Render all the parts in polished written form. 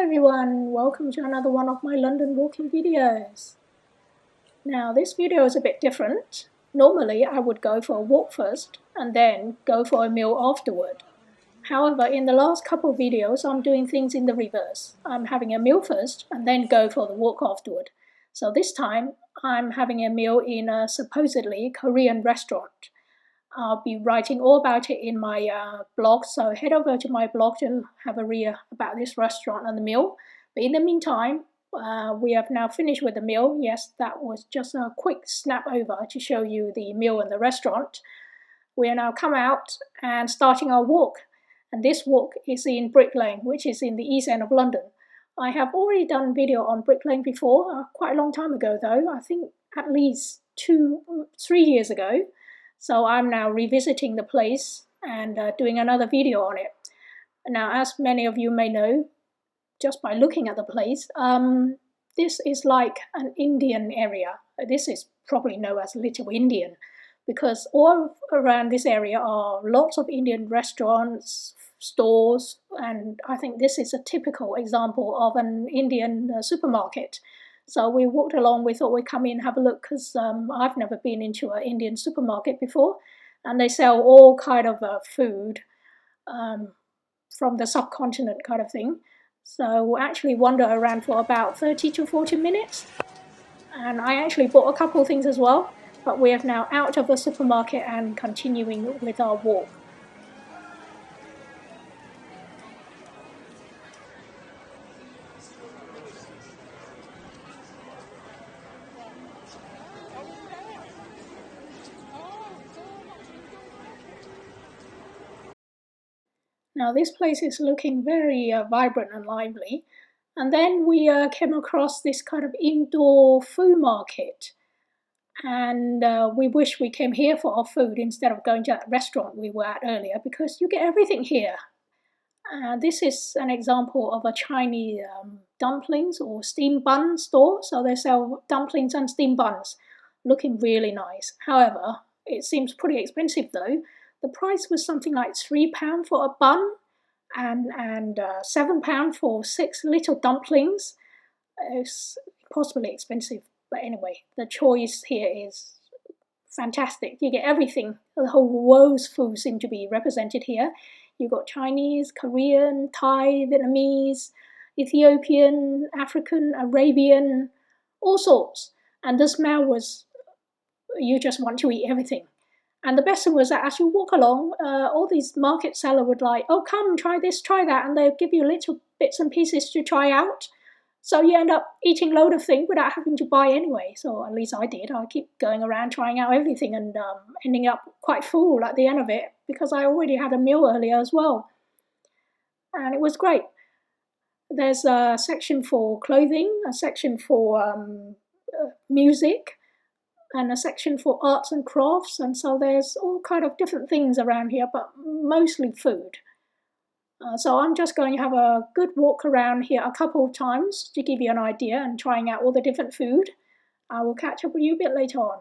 everyone, welcome to another one of my London walking videos. Now this video is a bit different. Normally I would go for a walk first and then go for a meal afterward. However, in the last couple of videos I'm doing things in the reverse. I'm having a meal first and then go for the walk afterward. So this time I'm having a meal in a supposedly Korean restaurant. I'll be writing all about it in my blog, so head over to my blog to have a read about this restaurant and the meal. But in the meantime, we have now finished with the meal. Yes, that was just a quick snap over to show you the meal and the restaurant. We are now come out and starting our walk. And this walk is in Bricklane, which is in the east end of London. I have already done a video on Bricklane before, quite a long time ago though. I think at least 3 years ago. So I'm now revisiting the place and doing another video on it. Now, as many of you may know, just by looking at the place, this is like an Indian area. This is probably known as Little Indian because all around this area are lots of Indian restaurants, stores, and I think this is a typical example of an Indian supermarket. So we walked along, we thought we'd come in and have a look because I've never been into an Indian supermarket before, and they sell all kind of food from the subcontinent kind of thing. So we actually wandered around for about 30 to 40 minutes, and I actually bought a couple of things as well, but we are now out of the supermarket and continuing with our walk. Now this place is looking very vibrant and lively. And then we came across this kind of indoor food market. And we wish we came here for our food instead of going to that restaurant we were at earlier because you get everything here. This is an example of a Chinese dumplings or steamed bun store. So they sell dumplings and steamed buns, looking really nice. However, it seems pretty expensive though. The price was something like £3 for a bun and £7 for 6 little dumplings. It's possibly expensive, but anyway, the choice here is fantastic. You get everything. The whole world's food seems to be represented here. You've got Chinese, Korean, Thai, Vietnamese, Ethiopian, African, Arabian, all sorts. And the smell was, you just want to eat everything. And the best thing was that as you walk along, all these market sellers would like, oh, come, try this, try that. And they'll give you little bits and pieces to try out. So you end up eating a load of things without having to buy anyway. So at least I did. I keep going around trying out everything and ending up quite full at the end of it because I already had a meal earlier as well. And it was great. There's a section for clothing, a section for music, and a section for arts and crafts, and so there's all kind of different things around here, but mostly food. So I'm just going to have a good walk around here a couple of times to give you an idea and trying out all the different food. I will catch up with you a bit later on.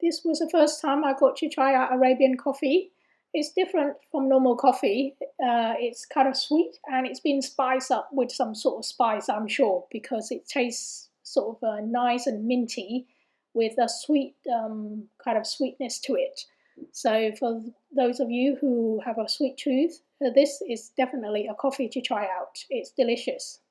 This was the first time I got to try out Arabian coffee. It's different from normal coffee. It's kind of sweet and it's been spiced up with some sort of spice, I'm sure, because it tastes sort of nice and minty with a sweet kind of sweetness to it. So, for those of you who have a sweet tooth, this is definitely a coffee to try out. It's delicious.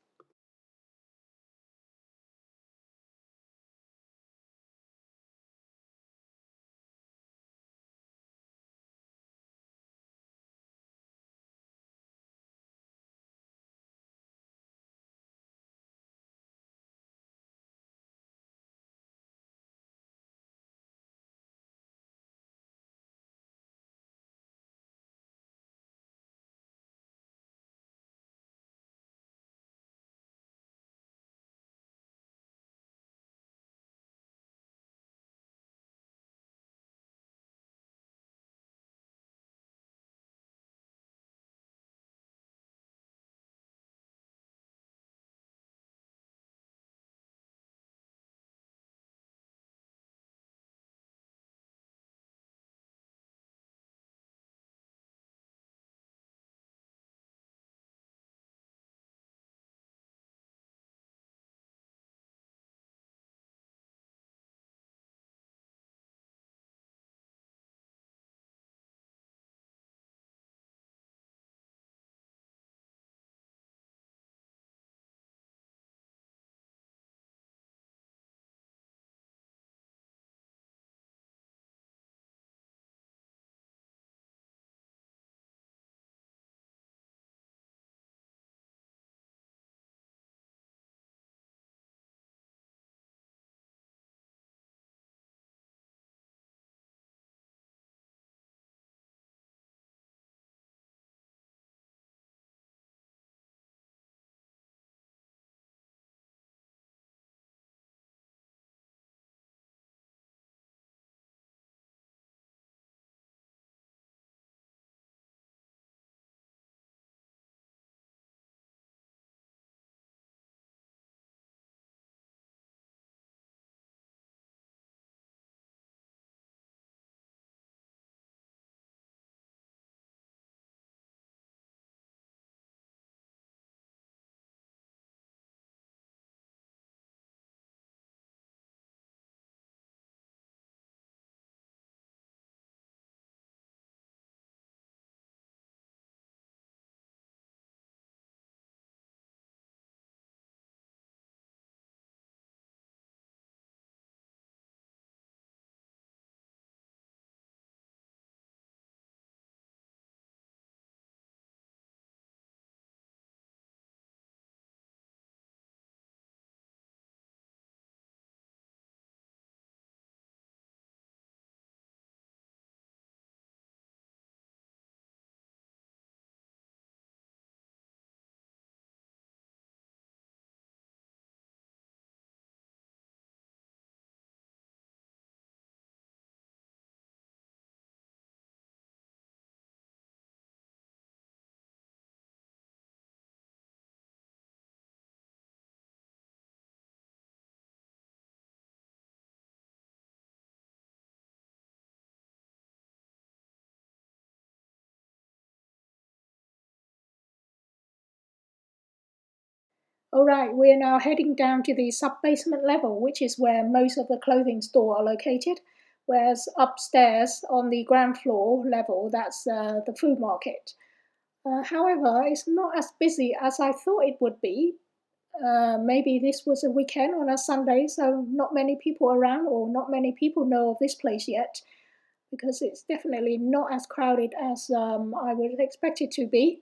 Alright, we're now heading down to the sub-basement level, which is where most of the clothing store are located, whereas upstairs on the ground floor level, that's the food market. However, it's not as busy as I thought it would be. Maybe this was a weekend on a Sunday, so not many people around, or not many people know of this place yet, because it's definitely not as crowded as I would expect it to be.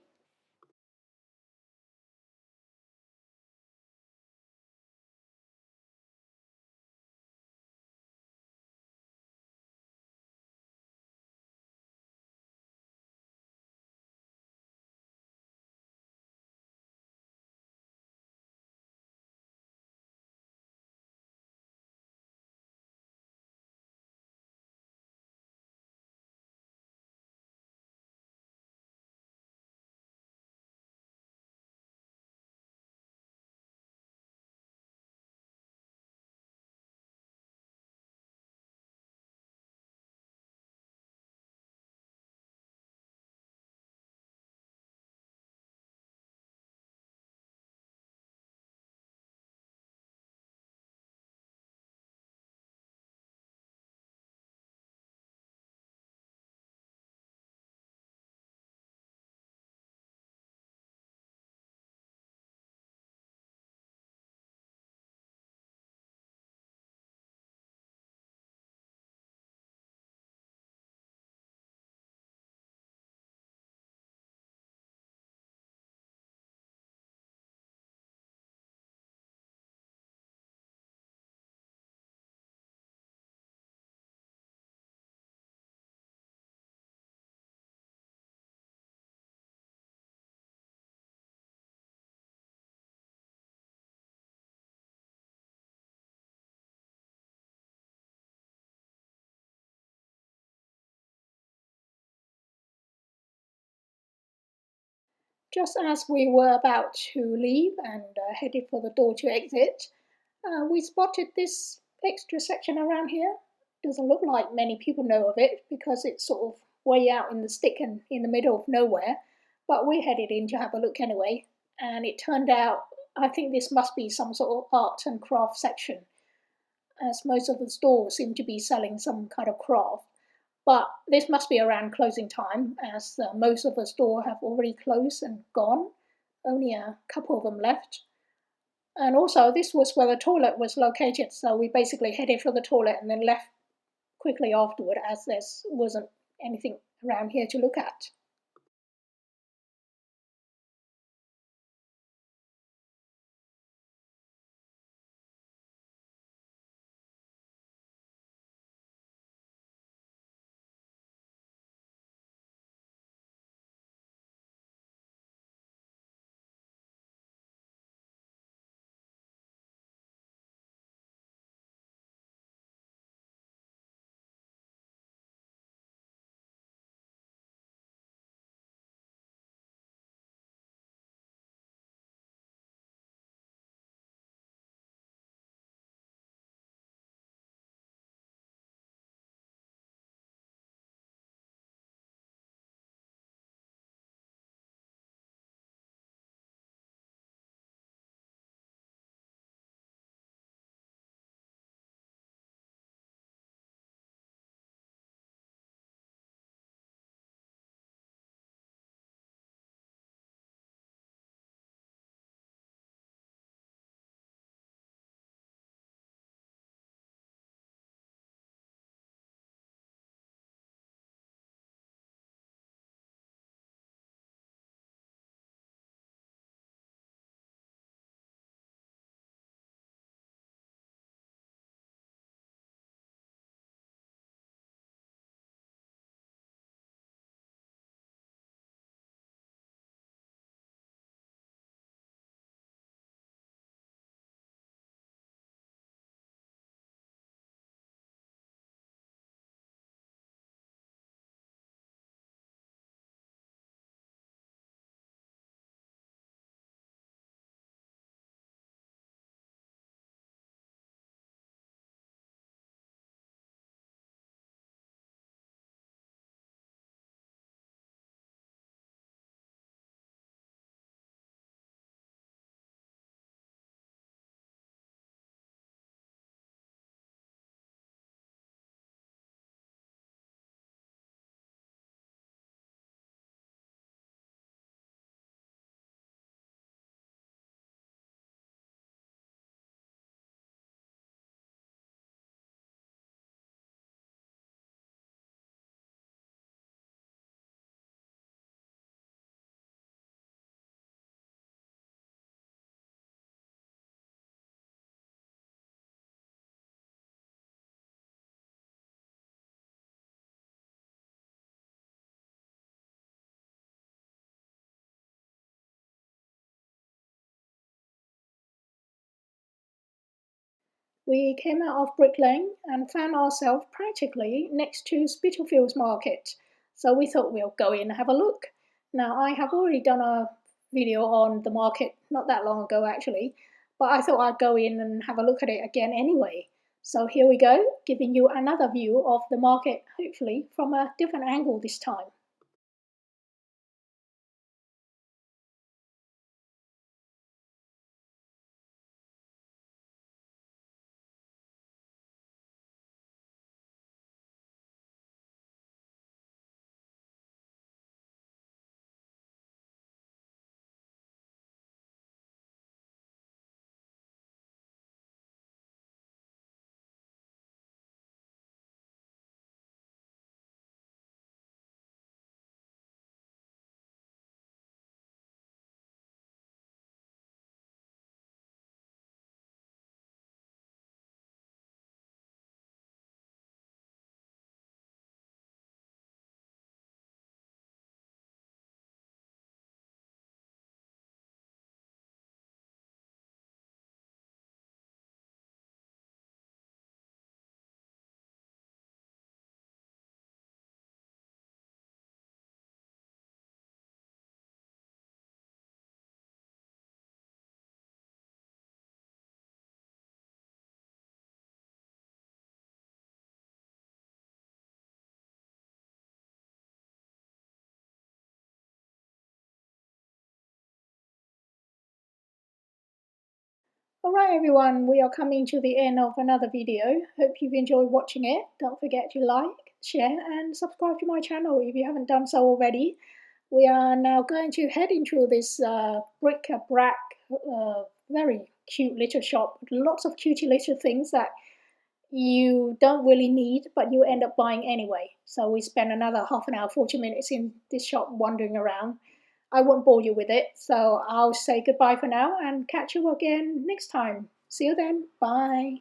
Just as we were about to leave and headed for the door to exit, we spotted this extra section around here. Doesn't look like many people know of it because it's sort of way out in the stick and in the middle of nowhere. But we headed in to have a look anyway, and it turned out I think this must be some sort of art and craft section, as most of the stores seem to be selling some kind of craft. But this must be around closing time, as most of the store have already closed and gone. Only a couple of them left. And also, this was where the toilet was located, so we basically headed for the toilet and then left quickly afterward, as there wasn't anything around here to look at. we came out of Brick Lane and found ourselves practically next to Spitalfields Market. So we thought we'll go in and have a look. Now, I have already done a video on the market not that long ago actually, but I thought I'd go in and have a look at it again anyway. So here we go, giving you another view of the market, hopefully from a different angle this time. Alright everyone, we are coming to the end of another video. Hope you've enjoyed watching it. Don't forget to like, share and subscribe to my channel if you haven't done so already. We are now going to head into this bric-a-brac, very cute little shop. Lots of cutie little things that you don't really need, but you end up buying anyway. So we spent another half an hour, 40 minutes in this shop wandering around. I won't bore you with it, so I'll say goodbye for now and catch you again next time. See you then. Bye.